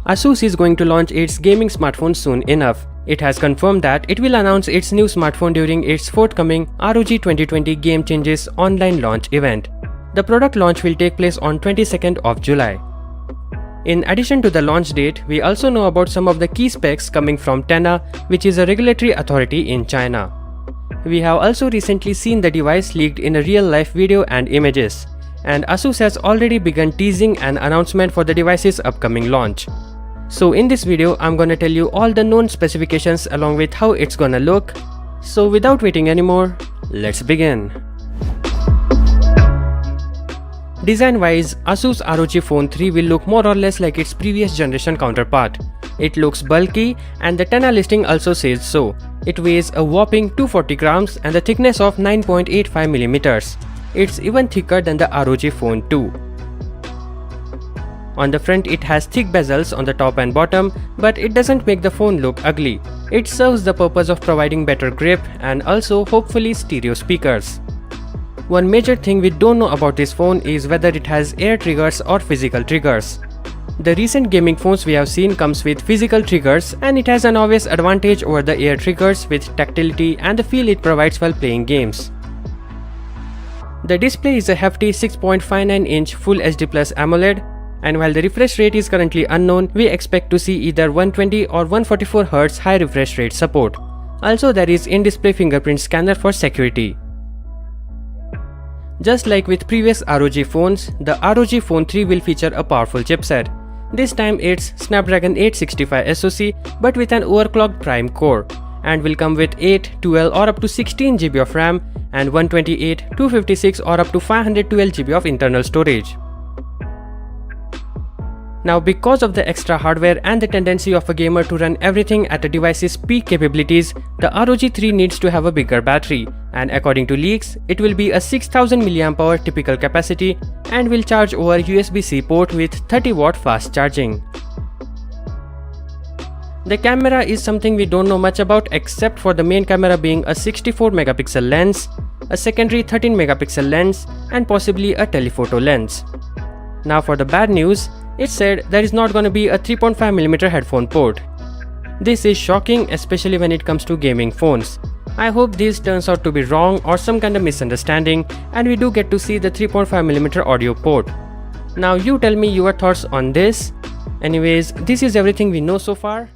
Asus is going to launch its gaming smartphone soon enough. It has confirmed that it will announce its new smartphone during its forthcoming ROG 2020 Game Changes online launch event. The product launch will take place on 22nd of July. In addition to the launch date, we also know about some of the key specs coming from TENA, which is a regulatory authority in China. We have also recently seen the device leaked in a real-life video and images, and Asus has already begun teasing an announcement for the device's upcoming launch. So in this video, I'm gonna tell you all the known specifications along with how it's gonna look. So without waiting anymore, let's begin. Design-wise, Asus ROG Phone 3 will look more or less like its previous generation counterpart. It looks bulky and the TENA listing also says so. It weighs a whopping 240 grams and a thickness of 9.85mm. It's even thicker than the ROG Phone 2. On the front, it has thick bezels on the top and bottom, but it doesn't make the phone look ugly. It serves the purpose of providing better grip and also hopefully stereo speakers. One major thing we don't know about this phone is whether it has air triggers or physical triggers. The recent gaming phones we have seen comes with physical triggers, and it has an obvious advantage over the air triggers with tactility and the feel it provides while playing games. The display is a hefty 6.59-inch Full HD Plus AMOLED, and while the refresh rate is currently unknown, we expect to see either 120 or 144Hz high refresh rate support. Also, there is in-display fingerprint scanner for security. Just like with previous ROG phones, the ROG Phone 3 will feature a powerful chipset. This time it's Snapdragon 865 SoC but with an overclocked Prime core, and will come with 8, 12 or up to 16 GB of RAM and 128, 256 or up to 512 GB of internal storage. Now, because of the extra hardware and the tendency of a gamer to run everything at a device's peak capabilities, the ROG 3 needs to have a bigger battery, and according to leaks, it will be a 6000 mAh typical capacity and will charge over USB-C port with 30W fast charging. The camera is something we don't know much about except for the main camera being a 64MP lens, a secondary 13MP lens and possibly a telephoto lens. Now for the bad news, it said there is not going to be a 3.5mm headphone port. This is shocking, especially when it comes to gaming phones. I hope this turns out to be wrong or some kind of misunderstanding and we do get to see the 3.5mm audio port. Now you tell me your thoughts on this. Anyways, this is everything we know so far.